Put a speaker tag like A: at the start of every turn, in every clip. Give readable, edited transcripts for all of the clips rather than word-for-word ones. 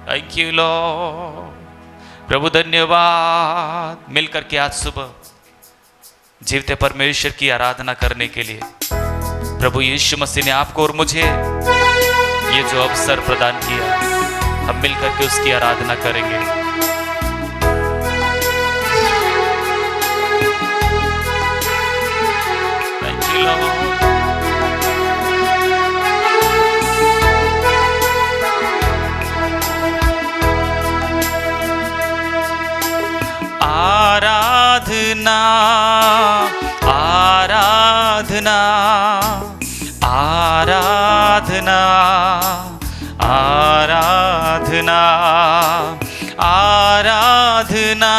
A: Thank you Lord. प्रभु धन्यवाद। मिलकर के आज सुबह जीवते परमेश्वर की आराधना करने के लिए प्रभु यीशु मसीह ने आपको और मुझे ये जो अवसर प्रदान किया, हम मिलकर के उसकी आराधना करेंगे। Thank you lord. आराधना आराधना आराधना आराधना आराधना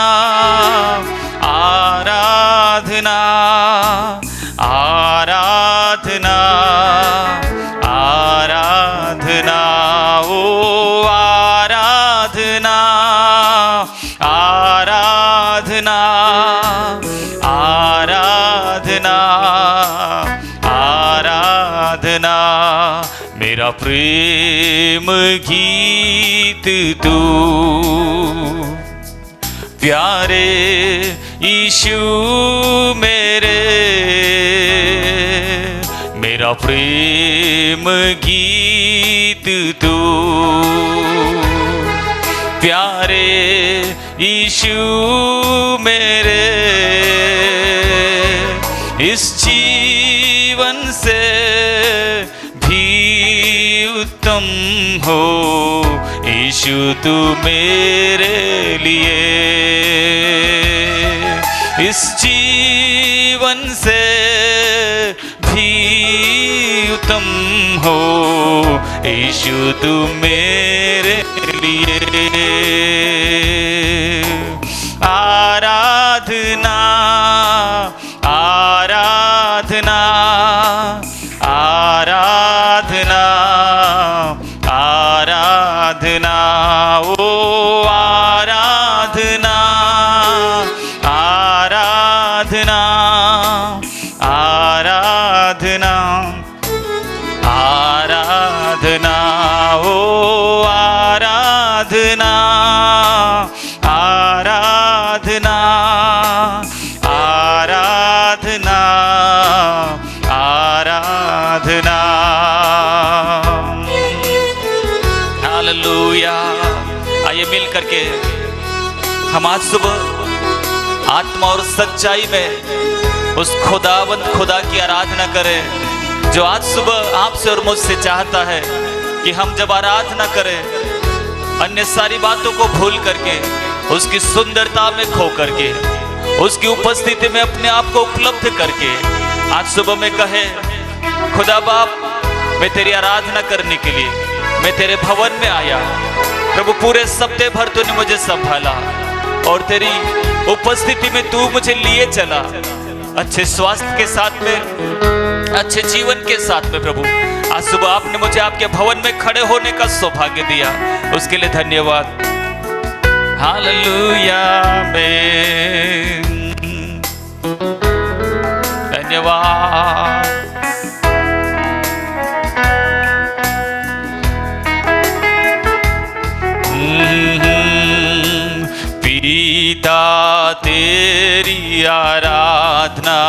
A: आराधना आराधना आराधना ओ आराधना आराधना आराधना आराधना मेरा प्रेम गीत तू प्यारे यीशु मेरे, मेरा प्रेम गीत तू प्यारे यीशु मेरे, इस जीवन से भी उत्तम हो यीशु तू मेरे लिए, इस जीवन से भी उत्तम हो यीशु तू मेरे लिए। आराधना आराधना आराधना आराधना ओ आराधना आराधना आराधना आराधना ओ आराधना आराधना आराधना आराधना। हालेलुया। आइए मिल करके हम आज सुबह आत्मा और सच्चाई में उस खुदावंद खुदा की आराधना करें जो आज सुबह आपसे और मुझसे चाहता है कि हम जब आराधना करें अन्य सारी बातों को भूल करके उसकी सुंदरता में खो करके उसकी उपस्थिति में अपने आप को उपलब्ध करके आज सुबह में कहे, खुदा बाप मैं तेरी आराधना करने के लिए मैं तेरे भवन में आया। प्रभु पूरे सप्ताह भर तूने मुझे संभाला और तेरी उपस्थिति में तू मुझे लिए चला अच्छे स्वास्थ्य के साथ में, अच्छे जीवन के साथ में। प्रभु आज सुबह आपने मुझे आपके भवन में खड़े होने का सौभाग्य दिया, उसके लिए धन्यवाद। हालेलुया में धन्यवाद। पिता तेरी आराधना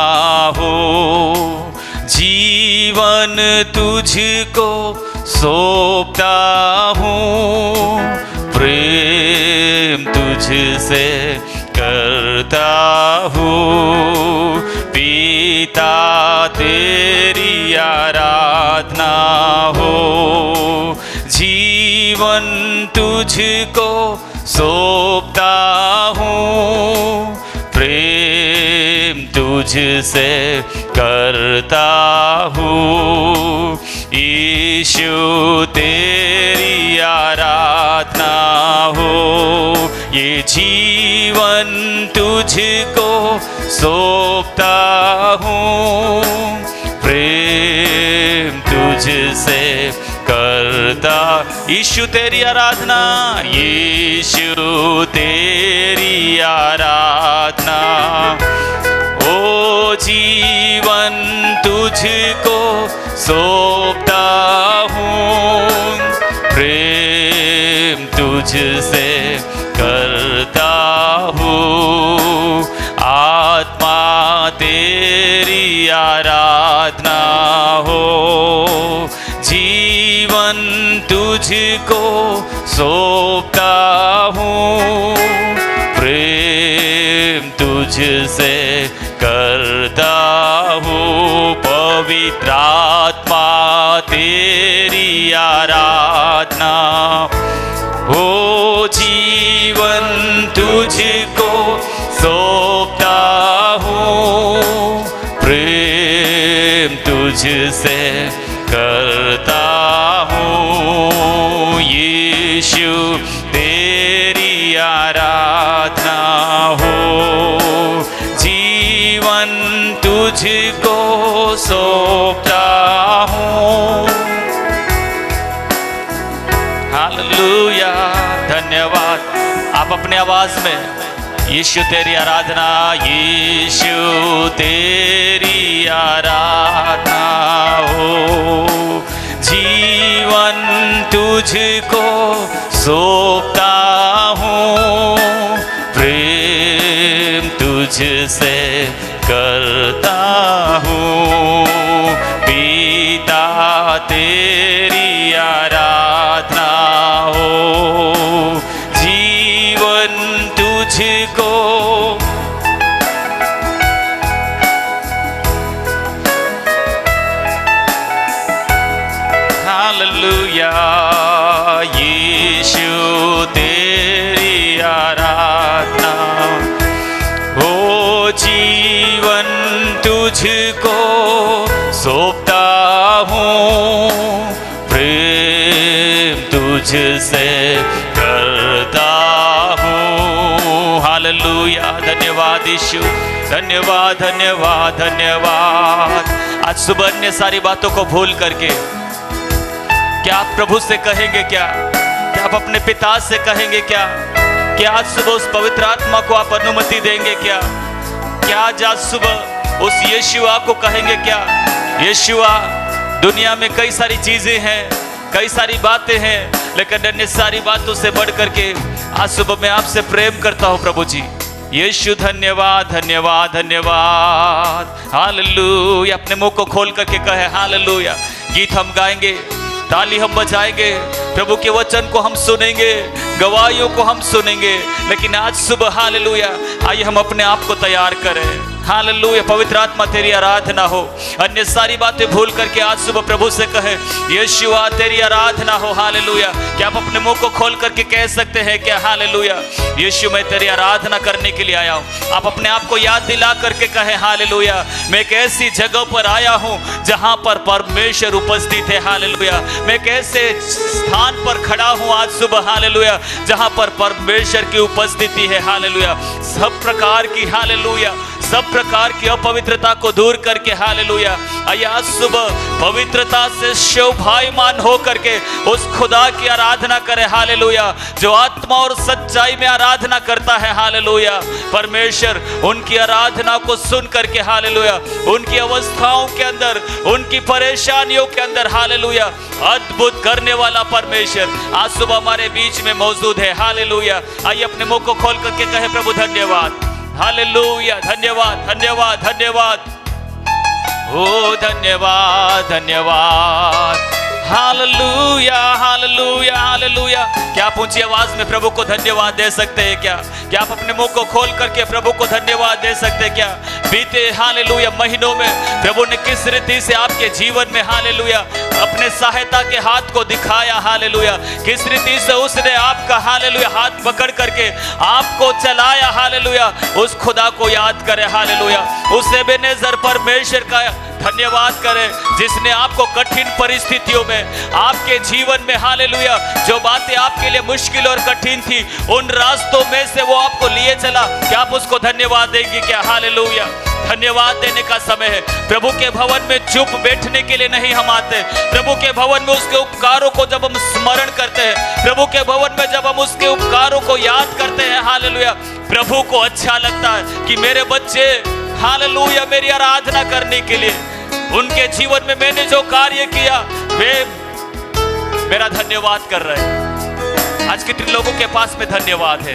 A: हो, जीवन तुझको सौंपता हूँ, प्रेम तुझसे करता हूँ। पिता तेरी आराधना हो, जीवन तुझको सौंपता हूँ, प्रेम तुझसे करता हूँ। यीशु तेरी आराधना हो, ये जीवन तुझको सौंपता हूँ, प्रेम तुझसे करता। यीशु तेरी आराधना, यीशु तेरी आराधना, ओ जीवन तुझको सौंपता हूँ, प्रेम तुझसे तुझसे करता हूँ, आत्मा तेरी आराधना हो, जीवन तुझको सौंपता हूँ, प्रेम तुझसे करता हूँ, पवित्र आत्मा तेरी आराधना हो, जीवन तुझको सौंपता हूँ, प्रेम तुझसे करता हूँ, यीशु तेरी आराधना हो, जीवन तुझको सौंपता हूँ। हालेलुया, धन्यवाद। आप अपने आवाज में यीशु तेरी आराधना, यीशु तेरी आराधना हो, जीवन तुझको सौंपता हूँ, प्रेम तुझसे करता हूँ, पिता तेरी आराधना हो, जीवन तुझको हालेलुया, यीशु तेरी आराधना हो, जीवन तुझको सौंपता हूँ, प्रेम तुझसे करता हूँ। हालेलुया, धन्यवाद यीशु, धन्यवाद धन्यवाद धन्यवाद। आज सुबह अन्य सारी बातों को भूल करके क्या आप प्रभु से कहेंगे, क्या आप अपने पिता से कहेंगे, क्या आज सुबह उस पवित्र आत्मा को आप अनुमति देंगे, क्या आज सुबह उस यीशुआ को कहेंगे, क्या यीशुआ, दुनिया में कई सारी चीजें हैं, कई सारी बातें हैं, लेकिन अन्य सारी बातों से बढ़ करके आज सुबह मैं आपसे प्रेम करता हूं प्रभु जी। यीशु धन्यवाद धन्यवाद धन्यवाद। हालेलुया, अपने मुंह को खोल करके कहे हालेलुया। गीत हम गाएंगे, ताली हम बजाएंगे, प्रभु के वचन को हम सुनेंगे, गवाहियों को हम सुनेंगे, लेकिन आज सुबह हालेलुया आइए हम अपने आप को तैयार करें। हालेलुया, पवित्र आत्मा तेरी आराधना हो, अन्य सारी बातें भूल करके आज सुबह प्रभु से कहे यीशुआ तेरी आराधना हो। हालेलुया, क्या आप अपने मुंह को खोल करके कह सकते हैं क्या हालेलुया, यीशु मैं तेरी आराधना करने के लिए आया हूँ। आप अपने आप को याद दिला करके कहे हालेलुया, मैं एक ऐसी जगह पर आया हूँ जहाँ पर परमेश्वर उपस्थित है। हालेलुया, मैं एक ऐसे स्थान पर खड़ा हूँ आज सुबह हालेलुया जहाँ पर परमेश्वर की उपस्थिति है। हालेलुया, सब प्रकार की हालेलुया सब प्रकार की अपवित्रता को दूर करके हालेलुया आइए आज सुबह पवित्रता से शोभायमान हो करके उस खुदा की आराधना करें। हालेलुया, जो आत्मा और सच्चाई में आराधना करता है। हालेलुया, परमेश्वर उनकी आराधना को सुन करके हालेलुया उनकी अवस्थाओं के अंदर, उनकी परेशानियों के अंदर हालेलुया अद्भुत करने वाला परमेश्वर आज सुबह हमारे बीच में मौजूद है। हालेलुया, आइए अपने मुंह को खोल करके कहे प्रभु धन्यवाद। हालेलुया, धन्यवाद धन्यवाद धन्यवाद, ओ धन्यवाद धन्यवाद। Hallelujah hallelujah hallelujah. क्या आप ऊंची आवाज में प्रभु को धन्यवाद दे सकते हैं? क्या आप अपने मुंह को खोल करके प्रभु को धन्यवाद दे सकते हैं? क्या बीते हालेलुया महीनों में प्रभु ने किस रीति से आपके जीवन में हालेलुया अपने सहायता के हाथ को दिखाया। हालेलुया, किस रीति से उसने आपका हालेलुया हाथ पकड़ करके आपको चलाया। हालेलुया, उस खुदा को याद करें। हालेलुया, उस एबेनेज़र परमेश्वर का धन्यवाद करें जिसने आपको कठिन परिस्थितियों में आपके जीवन में हालेलुया जो बातें आपके लिए मुश्किल और कठिन थी उन रास्तों में से वो आपको लिए चला। क्या आप उसको धन्यवाद देंगे? क्या हालेलुया, धन्यवाद देने का समय है। प्रभु के भवन में चुप बैठने के लिए नहीं हम आते। प्रभु के भवन में उसके उपकारों को जब हम स्मरण करते हैं, प्रभु के भवन में जब हम उसके उपकारों को याद करते हैं हालेलुया प्रभु को अच्छा लगता है कि मेरे बच्चे हालेलुया मेरी आराधना करने के लिए उनके जीवन में मैंने जो कार्य किया वे मेरा धन्यवाद कर रहे हैं। आज कितने लोगों के पास में धन्यवाद है।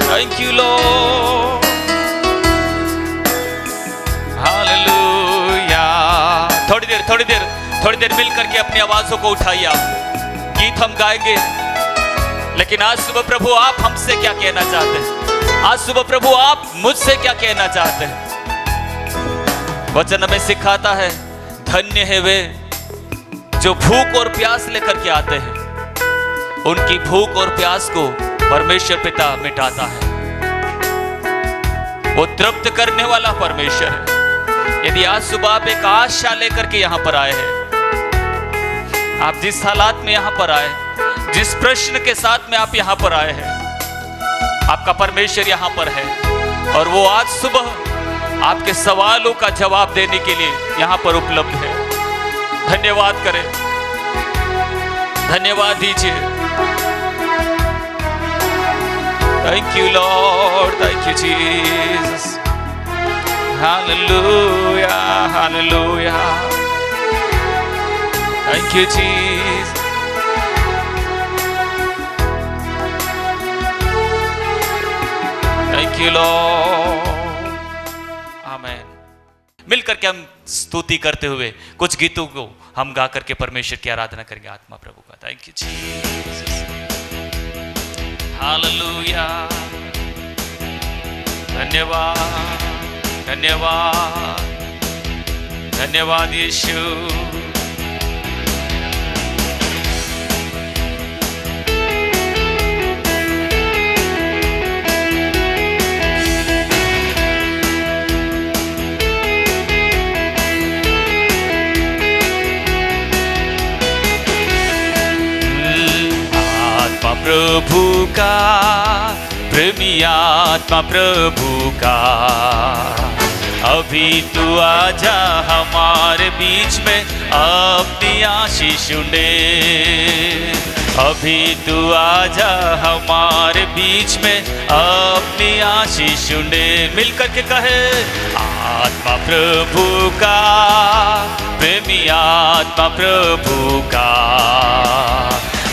A: Thank you Lord, hallelujah. थोड़ी देर मिल करके अपनी आवाजों को उठाइए। आप गीत हम गाएंगे, लेकिन आज सुबह प्रभु आप हमसे क्या कहना चाहते हैं? आज सुबह प्रभु आप मुझसे क्या कहना चाहते हैं? वचन हमें सिखाता है, धन्य है वे जो भूख और प्यास लेकर के आते हैं, उनकी भूख और प्यास को परमेश्वर पिता मिटाता है। वो तृप्त करने वाला परमेश्वर है। यदि आज सुबह आप एक आशा लेकर के यहां पर आए हैं, आप जिस हालात में यहां पर आए, जिस प्रश्न के साथ में आप यहां पर आए हैं, आपका परमेश्वर यहां पर है और वो आज सुबह आपके सवालों का जवाब देने के लिए यहां पर उपलब्ध है। धन्यवाद करें, धन्यवाद दीजिए। Thank you Lord, thank you Jesus, hallelujah, hallelujah. Thank you Jesus. Thank you Lord, आमीन। मिलकर के हम स्तुति करते हुए कुछ गीतों को हम गा करके परमेश्वर की आराधना करेंगे आत्मा प्रभु का। Thank you Jesus, hallelujah. धन्यवाद, धन्यवाद, धन्यवाद यीशु। आत्मा प्रभु का, प्रेमी आत्मा प्रभु का, अभी तू आजा हमारे बीच में अपनी आशीष दे। अभी तू आजा हमारे बीच में अपनी आशीष दे। मिलकर के कहे, आत्मा प्रभु का, प्रेमी आत्मा प्रभु का,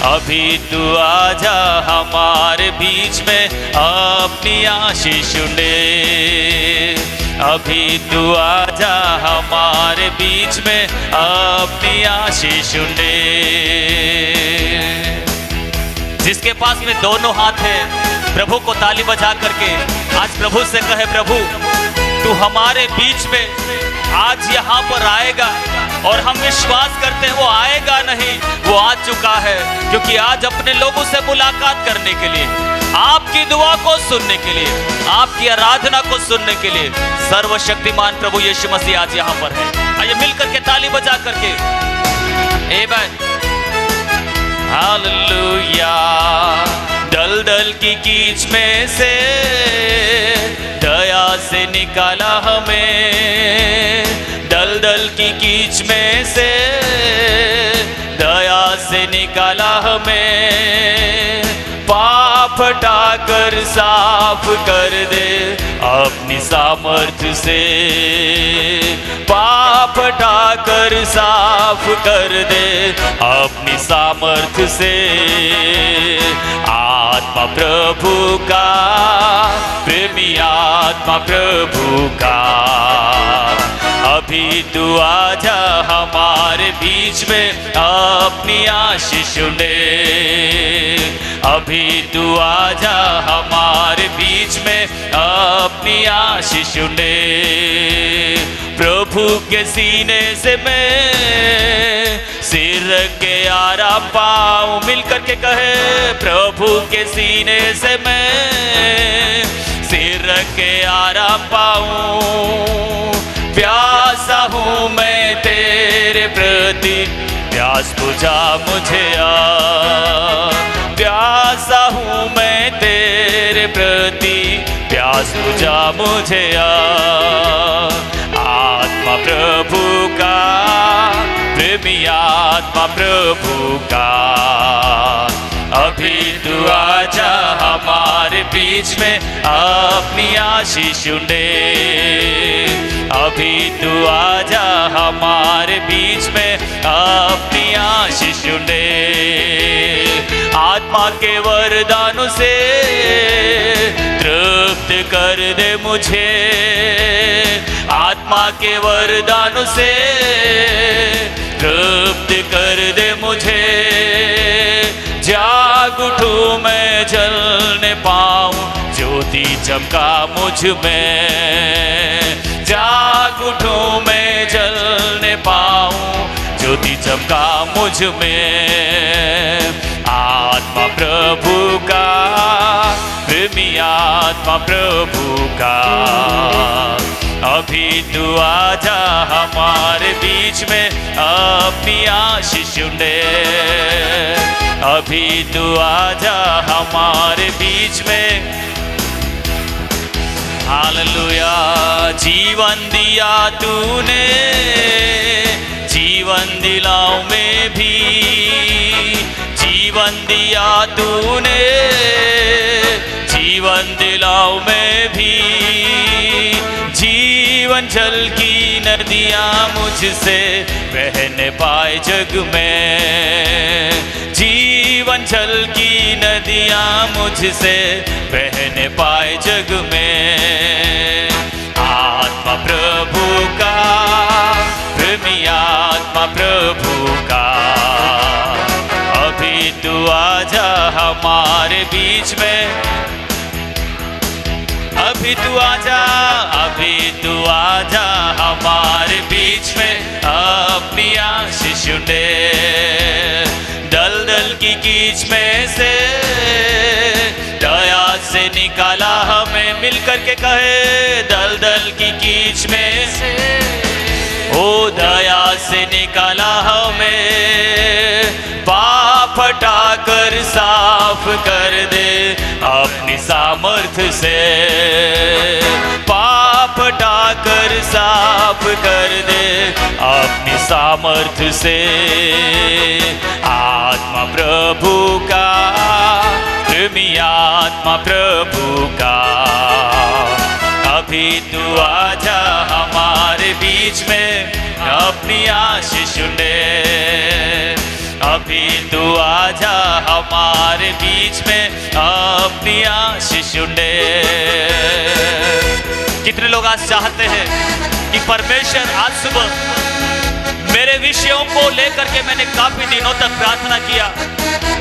A: अभी तू आजा हमारे बीच में अपनी आशीष दे। अभी तू आजा हमारे बीच में अपनी आशीष दे। जिसके पास में दोनों हाथ है, प्रभु को ताली बजा करके आज प्रभु से कहे, प्रभु तू हमारे बीच में आज यहाँ पर आएगा। और हम विश्वास करते हैं वो आएगा नहीं, वो आ चुका है, क्योंकि आज अपने लोगों से मुलाकात करने के लिए, आपकी दुआ को सुनने के लिए, आपकी आराधना को सुनने के लिए सर्वशक्तिमान प्रभु यीशु मसीह आज यहाँ पर है। आइए मिलकर के ताली बजा करके, आमीन, हालेलुया। दलदल की कीच में से दया से निकाला हमें, दलदल की कीच में से दया से निकाला हमें। पाप हटाकर साफ कर दे अपनी सामर्थ्य से, पाप हटाकर साफ कर दे अपनी सामर्थ्य से। आत्मा प्रभु का, प्रेमी आत्मा प्रभु का, अभी तू आजा हमारे बीच में अपनी आशीष दे। अभी तू आजा हमारे बीच में अपनी आशीष दे। प्रभु के सीने से मैं सिर के आराम पाऊं। मिलकर के कहे, प्रभु के सीने से मैं सिर के आराम पाऊं। प्यासा हूँ मैं तेरे प्रति, प्यास बुझा मुझे आ। प्यासा हूँ मैं तेरे प्रति, प्यास बुझा मुझे आ। आत्मा प्रभु का, प्रेमी आत्मा प्रभु का, अभी तू आजा हमारे बीच में अपनी आशीष दे। अभी तू आजा हमारे बीच में अपनी आशीष दे। आत्मा के वरदानों से तृप्त कर दे मुझे, आत्मा के वरदानों से तृप्त कर दे मुझे। जाग उठूं मैं जलने पाऊं, ज्योति चमका मुझ में। जाग उठूं मैं जलने पाऊं, ज्योति चमका मुझ में। आत्मा प्रभु का, प्रेमी आत्मा प्रभु का, अभी तू आजा हमारे बीच में अपनी आशीष दे। अभी तू आजा हमारे बीच में। हालेलुया। जीवन दिया तूने, जीवन दिलाओ में भी। जीवन दिया तूने, जीवन दिलाओ में भी। जीवन जल की नदियाँ मुझसे बहने पाए जग में। जीवन जल की नदियाँ मुझसे बहने पाए जग में। आत्मा प्रभु का, प्रेमी आत्मा प्रभु का, अभी तू आजा हमारे बीच में। अभी तू आजा, अभी तू आजा हमारे बीच में अपनी आशीष दे। दलदल की कीच में से दया से निकाला हमें, मिलकर के कहे दलदल की कीच में से, ओ दया से निकाला हमें। पाप हटाकर साफ कर दे अपनी सामर्थ्य से। पाप हटाकर साफ कर दे अपनी सामर्थ्य से। आत्मा प्रभु का, प्रेमी आत्मा प्रभु का, अभी तू आजा हमारे बीच में अपनी आशीष दे। अभी तू आजा हमारे बीच में अपनी आशीष दे। कितने लोग आज चाहते हैं कि परमेश्वर आज सुबह मेरे विषयों को लेकर के मैंने काफी दिनों तक प्रार्थना किया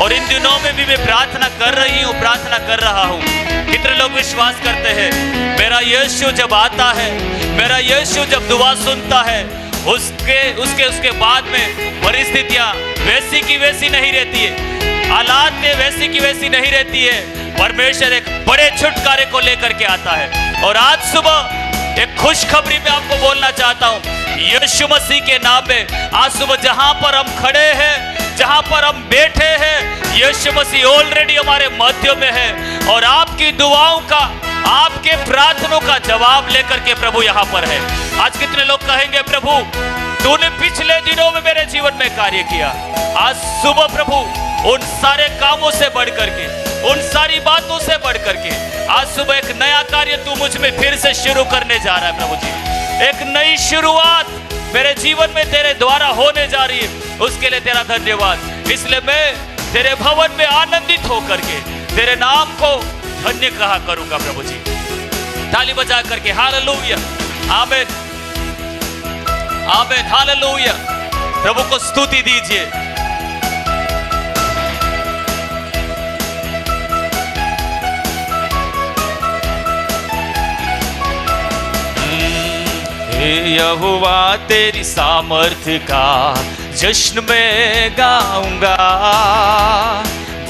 A: और इन दिनों में भी मैं प्रार्थना कर रही हूँ, प्रार्थना कर रहा हूँ। कितने लोग विश्वास करते हैं मेरा यीशु जब आता है, मेरा यीशु जब दुआ सुनता है, उसके बाद में परिस्थितियां वैसी की वैसी नहीं रहती है, हालात में वैसी की वैसी नहीं रहती है। परमेश्वर एक बड़े छुटकारे को लेकर के आता है। और आज सुबह एक खुशखबरी में आपको बोलना चाहता हूँ, यीशु मसीह के नाम में आज सुबह जहां पर हम खड़े हैं, जहां पर हम बैठे हैं, यीशु मसीह ऑलरेडी हमारे मध्य में है और आपकी दुआओं का, आपके प्रार्थनों का जवाब लेकर के प्रभु यहाँ पर है। आज कितने लोग कहेंगे प्रभु तूने पिछले दिनों में मेरे जीवन में कार्य किया, आज सुबह प्रभु उन सारे कामों से बढ़ करके, उन सारी बातों से बढ़ करके आज सुबह एक नया कार्य तू मुझ में फिर से शुरू करने जा रहा है। प्रभु जी एक नई शुरुआत मेरे जीवन में तेरे द्वारा होने जा रही है, उसके लिए तेरा धन्यवाद। इसलिए मैं तेरे भवन में आनंदित होकर के तेरे नाम को धन्य कहा करूंगा। प्रभु जी ताली बजा करके हालेलुया, आमीन, आमीन, हालेलुया। प्रभु को स्तुति दीजिए। यहोवा तेरी सामर्थ्य का जश्न में गाऊंगा,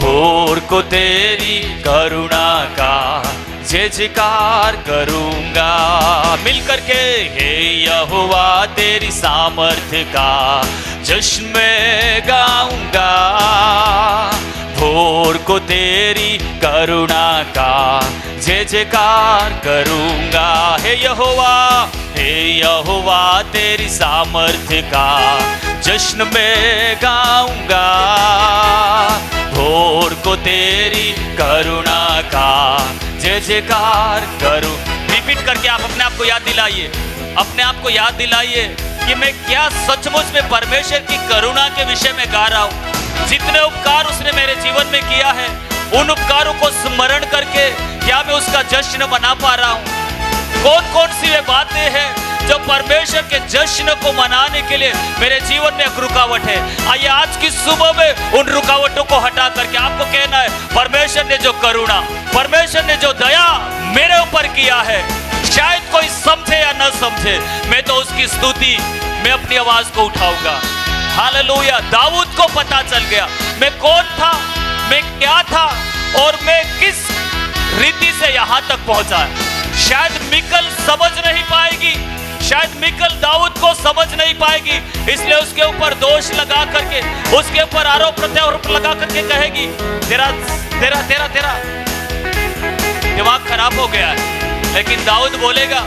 A: भोर को तेरी करुणा का जय जयकार करूंगा। मिलकर के हे यहोवा तेरी सामर्थ्य का जश्न में गाऊंगा, भोर को तेरी करुणा का जय जयकार करूंगा। हे यहोवा तेरी सामर्थ्य का जश्न में गाऊंगा, भोर को तेरी करुणा का जय जयकार करूं। रिपीट करके आप अपने आप को याद दिलाइए, अपने आप को याद दिलाइए कि मैं क्या सचमुच में परमेश्वर की करुणा के विषय में गा रहा हूँ। जितने उपकार उसने मेरे जीवन में किया है, उन उपकारों को स्मरण करके क्या मैं उसका जश्न मना पा रहा हूँ? कौन कौन सी वे बातें हैं जो परमेश्वर के जश्न को मनाने के लिए मेरे जीवन में एक रुकावट है? आइए आज की सुबह में उन रुकावटों को हटा करके आपको कहना है, परमेश्वर ने जो करुणा, परमेश्वर ने जो दया मेरे ऊपर किया है, शायद कोई समझे या न समझे, मैं तो उसकी स्तुति, मैं अपनी आवाज को उठाऊंगा। हालेलुया। दाऊद को पता चल गया मैं कौन था, मैं क्या था और मैं किस रीति से यहां तक पहुंचा। शायद मिकल समझ नहीं पाएगी, शायद मिकल दाऊद को समझ नहीं पाएगी, इसलिए उसके ऊपर दोष लगा करके, उसके ऊपर आरोप प्रत्यारोप लगा करके कहेगी तेरा तेरा तेरा तेरा दिमाग खराब हो गया है। लेकिन दाऊद बोलेगा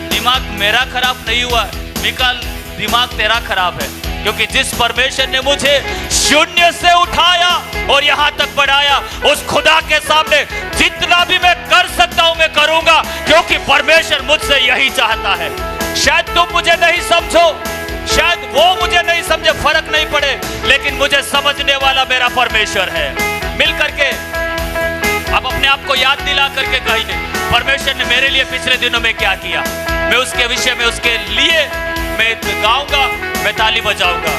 A: दिमाग मेरा खराब नहीं हुआ, मिकल दिमाग तेरा खराब है, क्योंकि जिस परमेश्वर ने मुझे शून्य से उठाया और यहां तक बढ़ाया, उस खुदा के सामने जितना भी मैं कर सकता हूं मैं करूंगा, क्योंकि परमेश्वर मुझसे यही चाहता है। शायद तुम मुझे नहीं समझो, शायद वो मुझे नहीं समझे, फर्क नहीं पड़े, लेकिन मुझे समझने वाला मेरा परमेश्वर है। मिल करके अब अपने आप को याद दिला करके कहिए, परमेश्वर ने मेरे लिए पिछले दिनों में क्या किया, मैं उसके विषय में, उसके लिए मैं गाऊंगा, मैं ताली बजाऊंगा।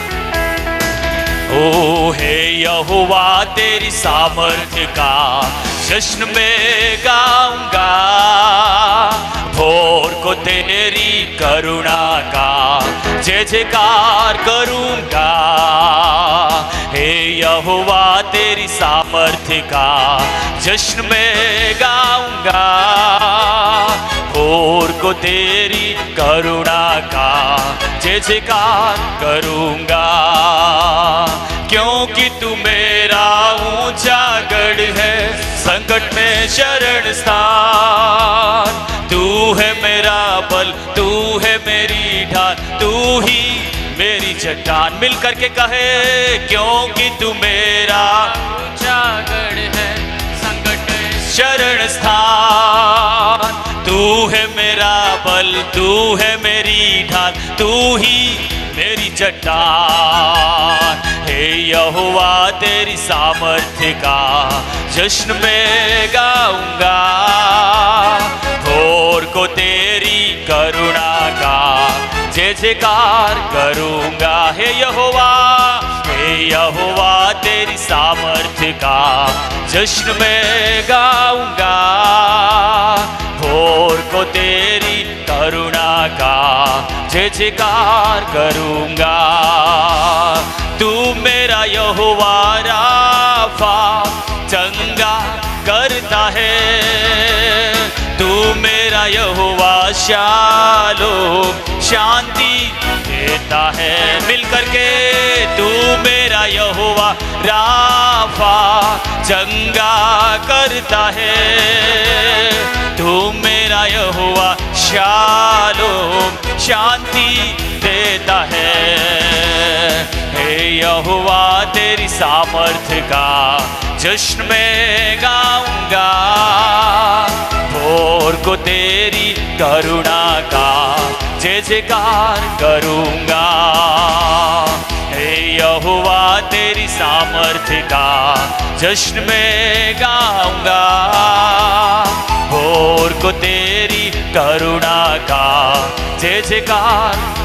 A: ओ हे यहोवा तेरी सामर्थ्य का जश्न में गाऊंगा, भोर को तेरी करुणा का जय जयकार करूंगा। हे यहोवा तेरी सामर्थ्य का जश्न में गाऊंगा, भोर को तेरी करुणा का जय जयकार करूंगा। क्योंकि तू मेरा ऊंचा गढ़ है, संकट में शरण स्थान, तू है मेरा बल, तू है मेरी ढाल, तू ही मेरी चट्टान। मिल करके कहे, क्योंकि तू मेरा ऊंचा गढ़ है, संकट में शरण स्थान, तू है मेरा बल, तू है मेरी ढाल, तू ही मेरी चट्टान। हे यहोवा तेरी सामर्थ्य का जश्न में गाऊंगा, भोर को तेरी करुणा का जय जयकार करूंगा। हे यहोवा तेरी सामर्थ्य का जश्न में गाऊंगा, भोर को तेरी करुणा का जय जयकार करूंगा। तू मेरा यहोवा राफा चंगा करता है, तू मेरा यहोवा शालोम शांति देता है। मिल करके, तू मेरा यहोवा राफा चंगा करता है, तू मेरा यहोवा शालोम शांति देता है। हे यहोवा तेरी सामर्थ्य का जश्न में गाऊंगा, भोर को तेरी करुणा का जय जयकार करूंगा। हे यहोवा तेरी सामर्थ्य का जश्न में गाऊंगा, भोर को तेरी करुणा का जय जयकार।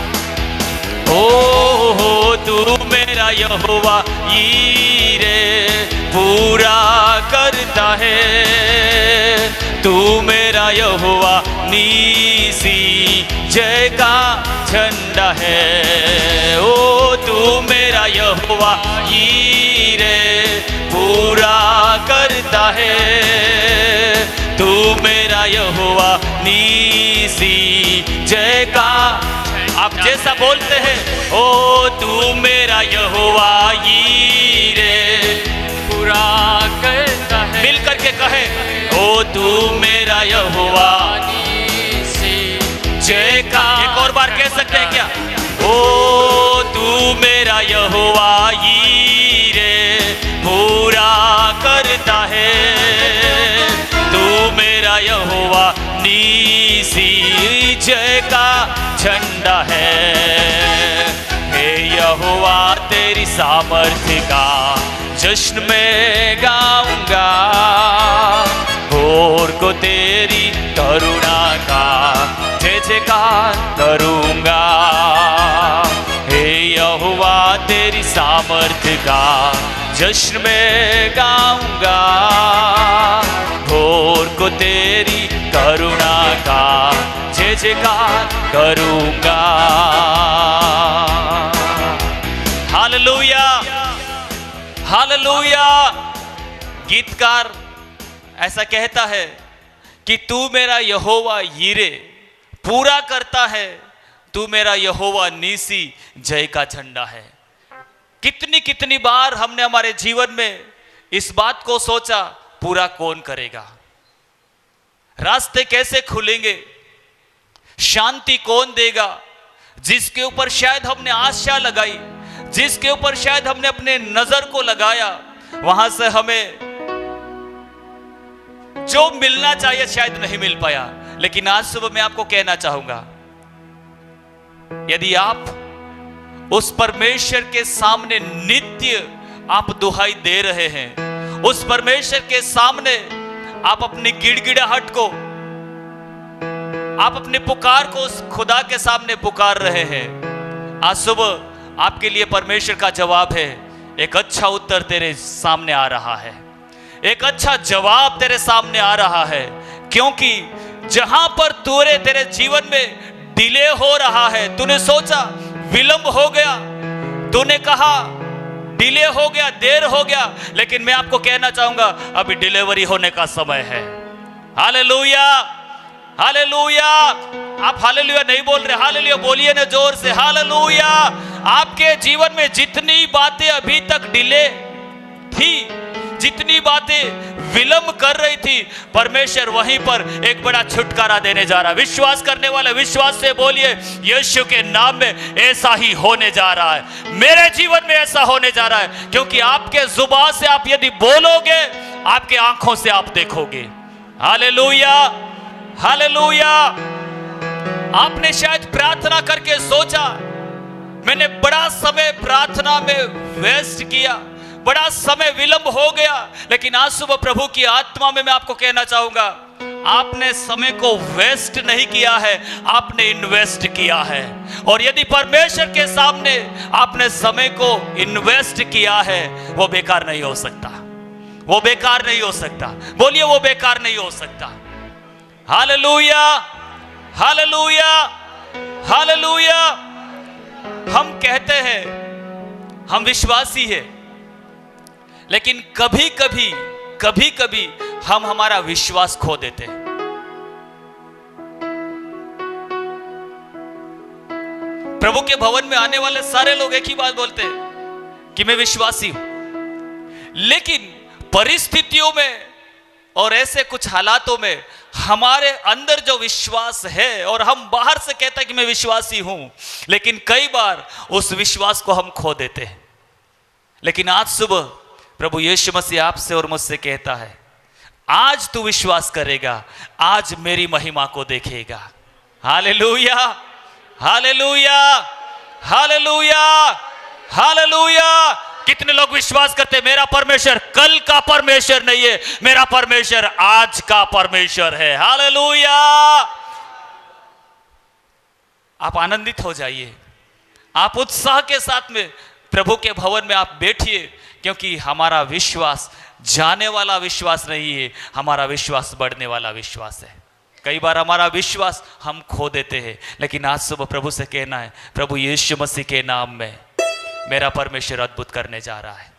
A: ओ तू मेरा यहोवा यीरे पूरा करता है, तू मेरा यहोवा नीसी जय का झंडा है। ओ तू मेरा यहोवा यीरे पूरा करता है, तू मेरा यहोवा नीसी जय का। आप जैसा बोलते हैं, ओ तू मेरा यहोवा यीरे पूरा करता है। मिल करके कहे, ओ तू मेरा यहोवा नीसी जय का। एक और बार कह सकते हैं क्या? ओ तू मेरा यहोवा यीरे पूरा करता है, तू मेरा यहोवा नीसी जय का झंडा है। हे यहोवा तेरी सामर्थ्य का जश्न में गाऊंगा, भोर को तेरी करुणा का जय जयकार करूंगा। हे यहोवा तेरी सामर्थ्य का जश्न में गाऊंगा, भोर को तेरी करुणा का जय जयकार करूंगा। Hallelujah, hallelujah. गीतकार ऐसा कहता है कि तू मेरा यहोवा यीरे पूरा करता है, तू मेरा यहोवा नीसी जय का झंडा है। कितनी कितनी बार हमने हमारे जीवन में इस बात को सोचा, पूरा कौन करेगा, रास्ते कैसे खुलेंगे, शांति कौन देगा। जिसके ऊपर शायद हमने आशा लगाई, जिसके ऊपर शायद हमने अपने नजर को लगाया, वहां से हमें जो मिलना चाहिए शायद नहीं मिल पाया। लेकिन आज सुबह मैं आपको कहना चाहूंगा, यदि आप उस परमेश्वर के सामने नित्य आप दुहाई दे रहे हैं, उस परमेश्वर के सामने आप अपनी गिड़गिड़ाहट को, आप अपने पुकार को उस खुदा के सामने पुकार रहे हैं, आज सुबह आपके लिए परमेश्वर का जवाब है। एक अच्छा उत्तर तेरे सामने आ रहा है, एक अच्छा जवाब तेरे सामने आ रहा है। क्योंकि जहां पर तेरे जीवन में डिले हो रहा है, तूने सोचा विलंब हो गया, तूने कहा डिले हो गया, देर हो गया, लेकिन मैं आपको कहना चाहूंगा अभी डिलीवरी होने का समय है। Hallelujah, hallelujah. आप हालेलुया नहीं बोल रहे, हालेलुया बोलिए ना जोर से, हालेलुया। आपके जीवन में जितनी बातें अभी तक डिले थी, जितनी बातें विलंब कर रही थी, परमेश्वर वहीं पर एक बड़ा छुटकारा देने जा रहा है। विश्वास करने वाले विश्वास से बोलिए, यीशु के नाम में ऐसा ही होने जा रहा है, मेरे जीवन में ऐसा होने जा रहा है। क्योंकि आपके जुबान से आप यदि बोलोगे, आपके आंखों से आप देखोगे। Hallelujah, hallelujah. आपने शायद प्रार्थना करके सोचा, मैंने बड़ा समय प्रार्थना में वेस्ट किया, बड़ा समय विलंब हो गया, लेकिन आज सुबह प्रभु की आत्मा में मैं आपको कहना चाहूंगा, आपने समय को वेस्ट नहीं किया है, आपने इन्वेस्ट किया है। और यदि परमेश्वर के सामने आपने समय को इन्वेस्ट किया है, वो बेकार नहीं हो सकता, वो बेकार नहीं हो सकता। बोलिए, वो बेकार नहीं हो सकता। Hallelujah, hallelujah, hallelujah. हम कहते हैं हम विश्वासी हैं, लेकिन कभी कभी हम हमारा विश्वास खो देते हैं। प्रभु के भवन में आने वाले सारे लोग एक ही बात बोलते हैं कि मैं विश्वासी हूं, लेकिन परिस्थितियों में और ऐसे कुछ हालातों में हमारे अंदर जो विश्वास है, और हम बाहर से कहते हैं कि मैं विश्वासी हूं, लेकिन कई बार उस विश्वास को हम खो देते हैं। लेकिन आज सुबह प्रभु यीशु मसीह आपसे और मुझसे कहता है, आज तू विश्वास करेगा, आज मेरी महिमा को देखेगा। Hallelujah, hallelujah, hallelujah, hallelujah. कितने लोग विश्वास करते हैं, मेरा परमेश्वर कल का परमेश्वर नहीं है, मेरा परमेश्वर आज का परमेश्वर है। हालेलुया। आप आनंदित हो जाइए, आप उत्साह के साथ में प्रभु के भवन में आप बैठिए, क्योंकि हमारा विश्वास जाने वाला विश्वास नहीं है, हमारा विश्वास बढ़ने वाला विश्वास है। कई बार हमारा विश्वास हम खो देते हैं, लेकिन आज सुबह प्रभु से कहना है, प्रभु यीशु मसीह के नाम में मेरा परमेश्वर अद्भुत करने जा रहा है,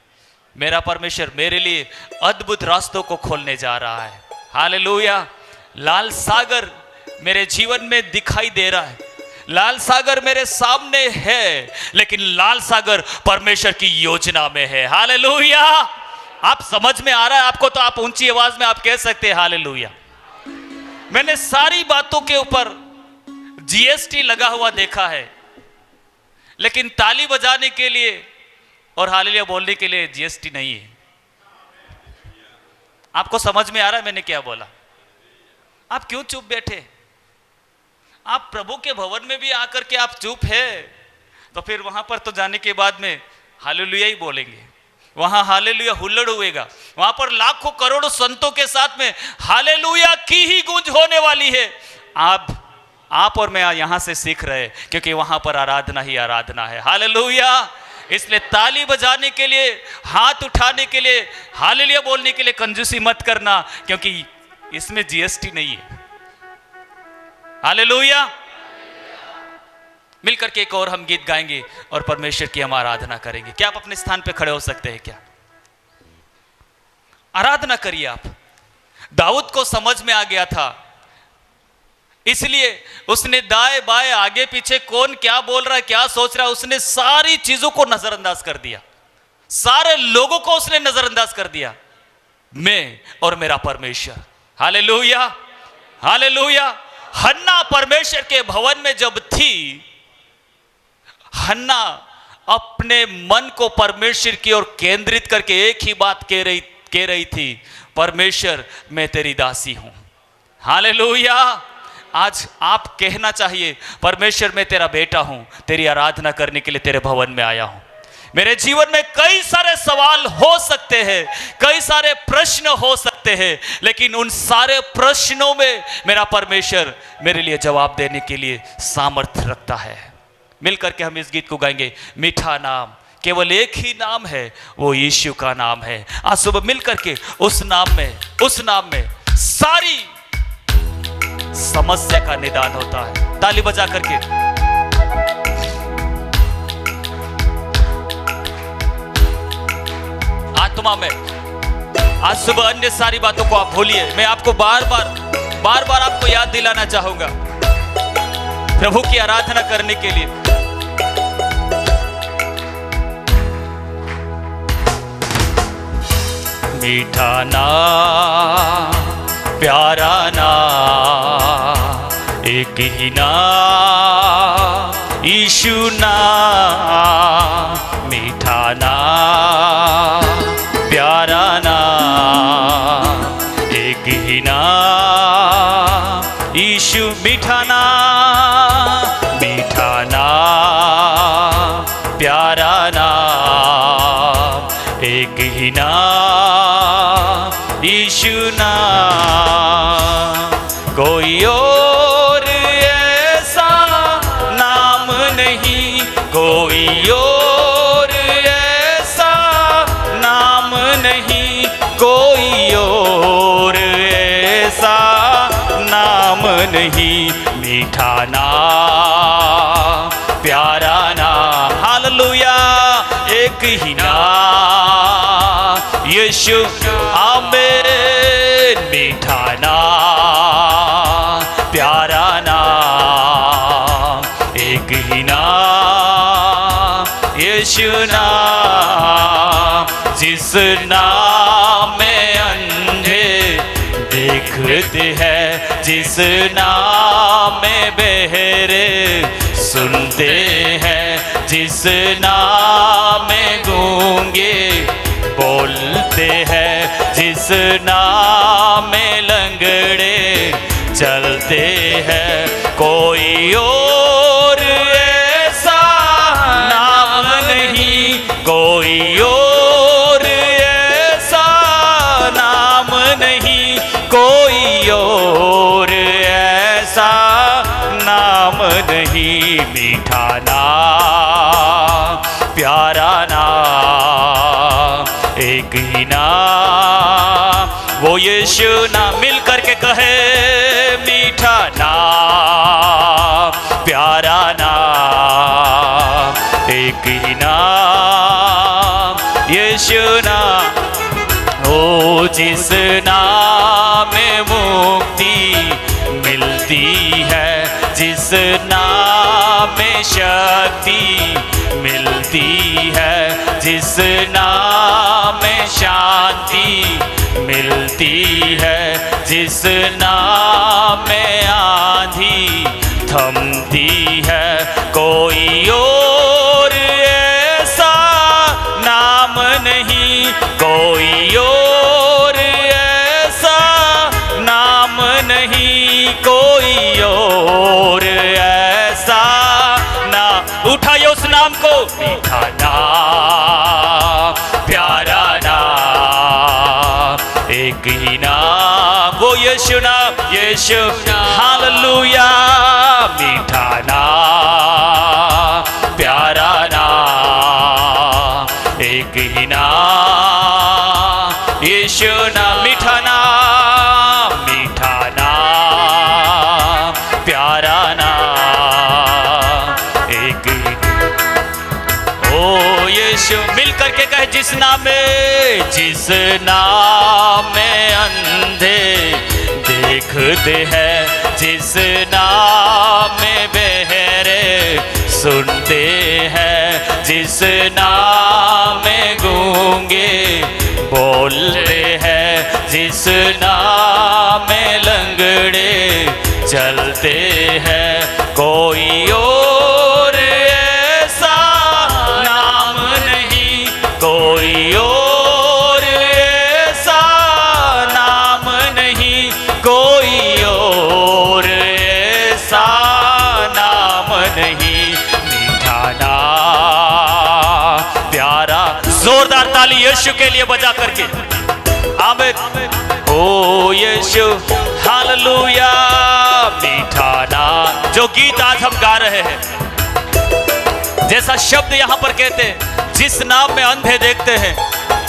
A: मेरा परमेश्वर मेरे लिए अद्भुत रास्तों को खोलने जा रहा है। हालेलुया। लाल सागर मेरे जीवन में दिखाई दे रहा है, लाल सागर मेरे सामने है, लेकिन लाल सागर परमेश्वर की योजना में है। हालेलुया। आप समझ में आ रहा है आपको, तो आप ऊंची आवाज में आप कह सकते हैं हालेलुया। मैंने सारी बातों के ऊपर जीएसटी लगा हुआ देखा है, लेकिन ताली बजाने के लिए और हालेलुया बोलने के लिए जीएसटी नहीं है। आपको समझ में आ रहा है मैंने क्या बोला? आप क्यों चुप बैठे? आप प्रभु के भवन में भी आकर के आप चुप है, तो फिर वहां पर तो जाने के बाद में हालेलुया ही बोलेंगे, वहां हालेलुया हुल्लड़ हुएगा, वहां पर लाखों करोड़ों संतों के साथ में हालेलुया की ही गूंज होने वाली है। आप और मैं यहां से सीख रहे, क्योंकि वहां पर आराधना ही आराधना है। हालेलुया। इसलिए ताली बजाने के लिए, हाथ उठाने के लिए, हालेलुया बोलने के लिए कंजूसी मत करना, क्योंकि इसमें जीएसटी नहीं है। हालेलुया। मिलकर के एक और हम गीत गाएंगे और परमेश्वर की हम आराधना करेंगे। क्या आप अपने स्थान पे खड़े हो सकते हैं? क्या आराधना करिए आप। दाऊद को समझ में आ गया था, इसलिए उसने दाएं बाएं आगे पीछे कौन क्या बोल रहा है, क्या सोच रहा है, उसने सारी चीजों को नजरअंदाज कर दिया, सारे लोगों को उसने नजरअंदाज कर दिया। मैं और मेरा परमेश्वर। Hallelujah, hallelujah. हन्ना परमेश्वर के भवन में जब थी, हन्ना अपने मन को परमेश्वर की ओर केंद्रित करके एक ही बात कह रही थी, परमेश्वर मैं तेरी दासी हूं। हालेलुया। आज आप कहना चाहिए, परमेश्वर मैं तेरा बेटा हूं, तेरी आराधना करने के लिए तेरे भवन में आया हूं। मेरे जीवन में कई सारे सवाल हो सकते हैं, कई सारे प्रश्न हो सकते हैं, लेकिन उन सारे प्रश्नों में मेरा परमेश्वर मेरे लिए जवाब देने के लिए सामर्थ्य रखता है। मिलकर के हम इस गीत को गाएंगे। मीठा नाम, केवल एक ही नाम है, वो यीशु का नाम है। आज सुबह मिलकर के उस नाम में सारी समस्या का निदान होता है। ताली बजा करके आत्मा में आज सुबह अन्य सारी बातों को आप भूलिए। मैं आपको बार बार आपको याद दिलाना चाहूंगा प्रभु की आराधना करने के लिए। मीठा नाम, प्यारा नाम, एक ही नाम यीशु नाम। मीठा नाम, प्यारा नाम, एक ही नाम यीशु। मीठा नाम, मीठा नाम, प्यारा नाम, एक ही नाम यीशु नाम। कोई और ऐसा नाम नहीं, कोई और ऐसा नाम नहीं, कोई और ऐसा नाम नहीं। मीठा नाम, प्यारा नाम, हालेलुया, एक ही नाम यीशु। आमीन। मीठा नाम, प्यारा नाम, एक ही नाम यीशु नाम। जिस नाम में अंधे देखते हैं, जिस नाम में बहरे सुनते हैं, जिस नाम में गूंगे बोलते हैं, जिस नाम में लंगड़े चलते हैं, कोई और ऐसा नाम नहीं, कोई और ऐसा नाम नहीं, कोई और ऐसा नाम नहीं। मीठा नाम, प्यारा नाम, एक ही नाम वो यीशु नाम। मिल करके कहे, मीठा नाम, प्यारा नाम, एक ही नाम यीशु नाम। ओ जिस नाम में मुक्ति मिलती है, जिस नाम में शक्ति मिलती है, जिस नाम में शांति मिलती है, जिस नाम में आंधी थमती है, कोई और ऐसा नाम नहीं, कोई और ऐसा नाम नहीं, कोई और यीशु हालेलुया। मीठा नाम, प्यारा नाम, एक ही नाम यीशु नाम। मीठा नाम, मीठा नाम, प्यारा नाम, एक ही। ओ यीशु मिल करके कहे, जिस नाम में अंधे देखते हैं, जिस नाम में बहरे सुनते हैं, जिस नाम में गूंगे बोलते हैं, जिस नाम में लंगड़े चलते हैं, कोई और ऐसा नाम नहीं, कोई और ऐसा नाम नहीं, कोई और ऐसा नाम नहीं। मीठा नाम, प्यारा। जोरदार ताली यीशु के लिए बजा करके। आमीन। ओ यीशु हालेलुया। मीठा नाम, जो गीत आज हम गा रहे हैं, जैसा शब्द यहां पर कहते हैं, जिस नाम में अंधे देखते हैं,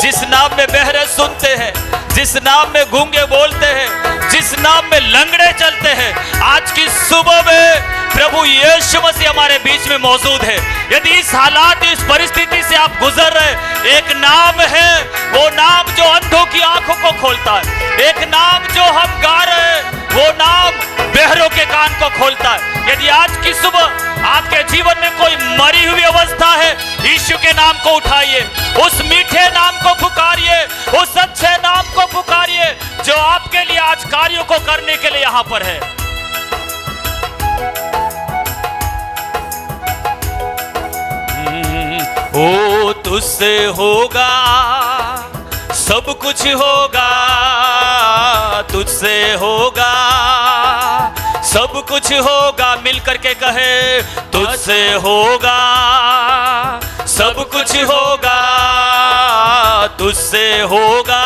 A: जिस नाम में बहरे सुनते हैं, जिस नाम में गूंगे बोलते हैं, जिस नाम में लंगड़े चलते हैं, आज की सुबह में प्रभु यीशु मसीह हमारे बीच में मौजूद है। यदि इस हालात, इस परिस्थिति से आप गुजर रहे, एक नाम है, वो नाम जो अंधों की आंखों को खोलता है, एक नाम जो हम गा रहे हैं, वो नाम बहरों के कान को खोलता है। यदि आज की सुबह आपके जीवन में कोई मरी हुई अवस्था है, यीशु के नाम को उठाइए, उस मीठे नाम को पुकारिए, उस अच्छे नाम को पुकारिए जो आपके लिए आज कार्यों को करने के लिए यहां पर है। ओ तुझसे होगा सब कुछ होगा, तुझसे होगा सब कुछ होगा। मिल करके कहे, तुझसे होगा सब कुछ होगा, तुझसे होगा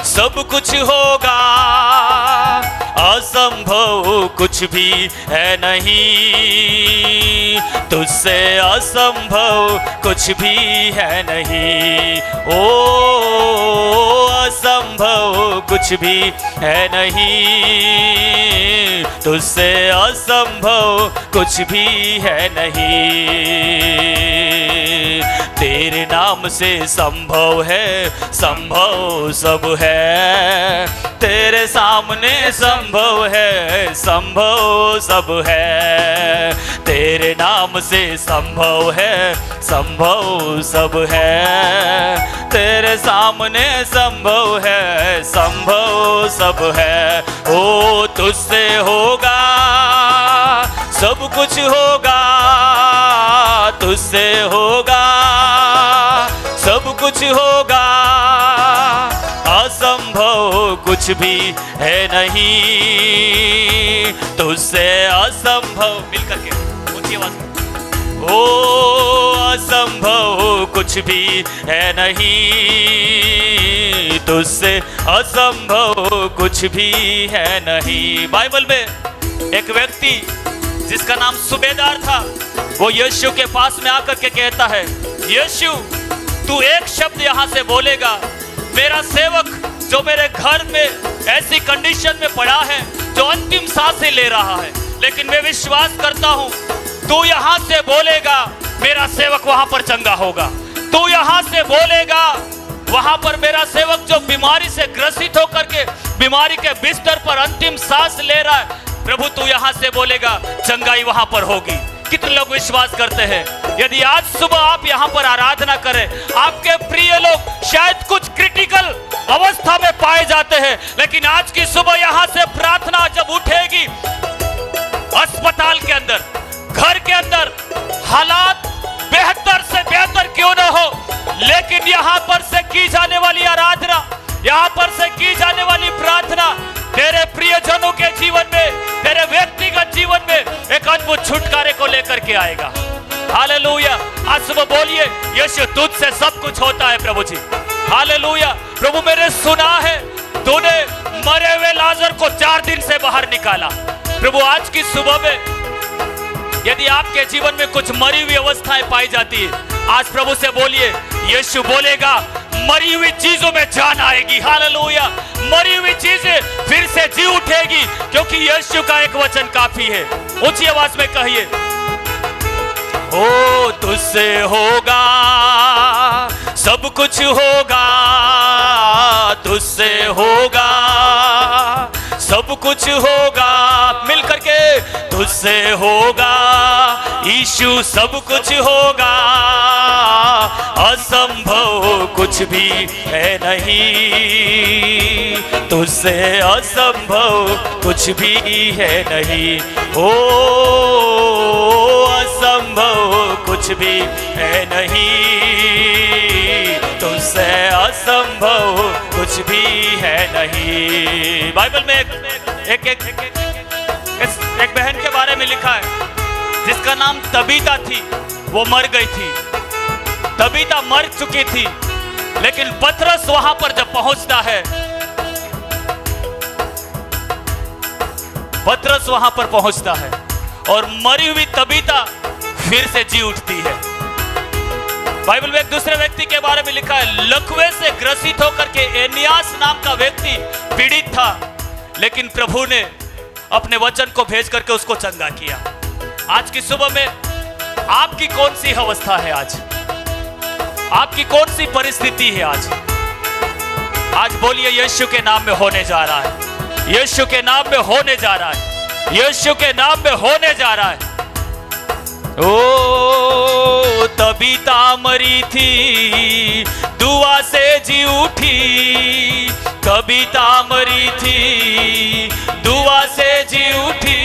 A: सब कुछ होगा। असंभव कुछ भी है नहीं, तुझसे असंभव कुछ भी है नहीं। ओ असंभव कुछ भी है नहीं, तुझसे असंभव कुछ भी है नहीं। तेरे नाम से संभव है, संभव सब है, तेरे सामने संभव है, संभव सब है। तेरे नाम से संभव है, संभव सब है, तेरे सामने संभव है, संभव सब है। ओ तुझसे होगा सब कुछ होगा, तुझसे होगा सब कुछ होगा। असंभव कुछ भी है नहीं, तुझसे असंभव। मिलकर के ऊंची आवाज में, ओ असंभव कुछ भी है नहीं, तुझसे असंभव कुछ भी है नहीं। बाइबल में एक व्यक्ति जिसका नाम सुबेदार था, वो यीशु के पास में आकर के कहता है, यीशु तू एक शब्द यहां से बोलेगा, मेरा सेवक जो मेरे घर में ऐसी कंडीशन में पड़ा है, जो अंतिम सांसें ले रहा है, लेकिन मैं विश्वास करता हूं तू यहां से बोलेगा, मेरा सेवक वहां पर चंगा होगा। तू यहां से बोलेगा, वहां पर मेरा सेवक जो बीमारी से ग्रसित होकर के बीमारी के बिस्तर पर अंतिम सांस ले रहा है, प्रभु तू यहां से बोलेगा, चंगाई वहां पर होगी। कितने लोग विश्वास करते हैं? यदि आज सुबह आप यहां पर आराधना करें, आपके प्रिय लोग शायद कुछ क्रिटिकल अवस्था में पाए जाते हैं, लेकिन आज की सुबह यहां से प्रार्थना जब उठेगी, अस्पताल के अंदर, घर के अंदर हालात बेहतर से बेहतर क्यों ना हो, लेकिन यहां पर से की जाने वाली आराधना, यहां पर से की जाने वाली प्रार्थना तेरे प्रियजनों के जीवन में, तेरे व्यक्तिगत जीवन में एक अद्भुत छुटकारे को लेकर के आएगा। हालेलुया। आज सुबह बोलिए, यीशु तुझसे सब कुछ होता है प्रभु जी। हालेलुया। प्रभु मैंने सुना है तूने मरे हुए लाजर को 4 दिन से बाहर निकाला। प्रभु आज की सुबह में यदि आपके जीवन में कुछ मरी हुई अवस्थाएं पाई जाती है, आज प्रभु से बोलिए, यीशु बोलेगा मरी हुई चीजों में जान आएगी। हालेलुया। मरी हुई चीजें फिर से जी उठेगी, क्योंकि यीशु का एक वचन काफी है। ऊंची आवाज में कहिए, ओ तुझसे होगा सब कुछ होगा, तुझसे होगा सब कुछ होगा। मिल करके, तुझसे होगा यीशु सब कुछ होगा, असंभव कुछ भी है नहीं, तुझसे असंभव कुछ भी है नहीं। ओ असंभव कुछ भी है नहीं, तुझसे असंभव कुछ भी है नहीं। बाइबल में एक बहन के बारे में लिखा है जिसका नाम तबीता थी। वो मर गई थी, तबीता मर चुकी थी, लेकिन पतरस वहां पर जब पहुंचता है, पतरस वहां पर पहुंचता है और मरी हुई तबीता फिर से जी उठती है। बाइबल में एक दूसरे व्यक्ति के बारे में लिखा है, लकवे से ग्रसित होकर के एनियास नाम का व्यक्ति पीड़ित था, लेकिन प्रभु ने अपने वचन को भेज करके उसको चंगा किया। आज की सुबह में आपकी कौन सी अवस्था है? आज आपकी कौन सी परिस्थिति है? आज बोलिए, यीशु के नाम में होने जा रहा है, यीशु के नाम में होने जा रहा है, यीशु के नाम में होने जा रहा है। ओ तबीता मरी थी, दुआ से जी उठी, तबीता मरी थी, दुआ से जी उठी,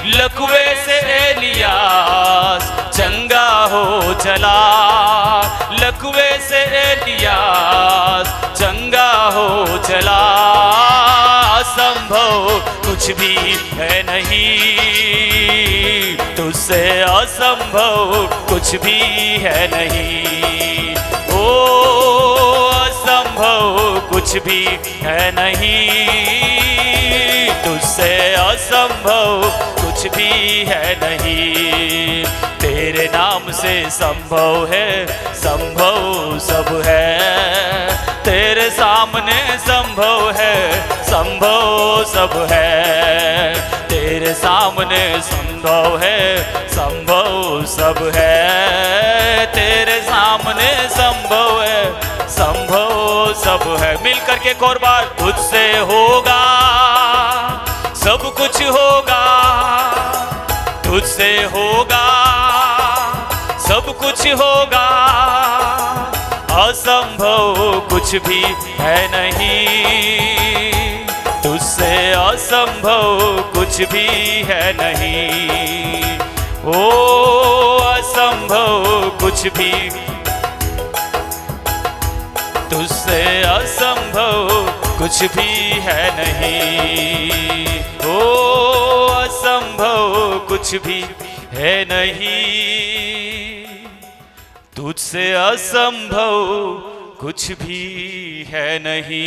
A: लकवे से एलियास चंगा हो चला, लकवे से एलियास चंगा हो चला, असंभव कुछ भी है नहीं, तुझसे असंभव कुछ भी है नहीं। ओ असंभव कुछ भी है नहीं, तुझसे असंभव कुछ भी है नहीं। तेरे नाम से संभव है, संभव सब है, तेरे सामने संभव है, संभव सब है, तेरे सामने संभव है, संभव सब है, तेरे सामने संभव है, संभव सब है। मिल करके एक और बार, तुझसे होगा सब कुछ होगा, तुझसे होगा सब कुछ होगा, असंभव कुछ भी है नहीं, तुझसे असंभव कुछ भी है नहीं। ओ असंभव कुछ भी, तुझसे असंभव कुछ भी है नहीं। ओ असंभव कुछ भी है नहीं, तुझसे असंभव कुछ भी है नहीं।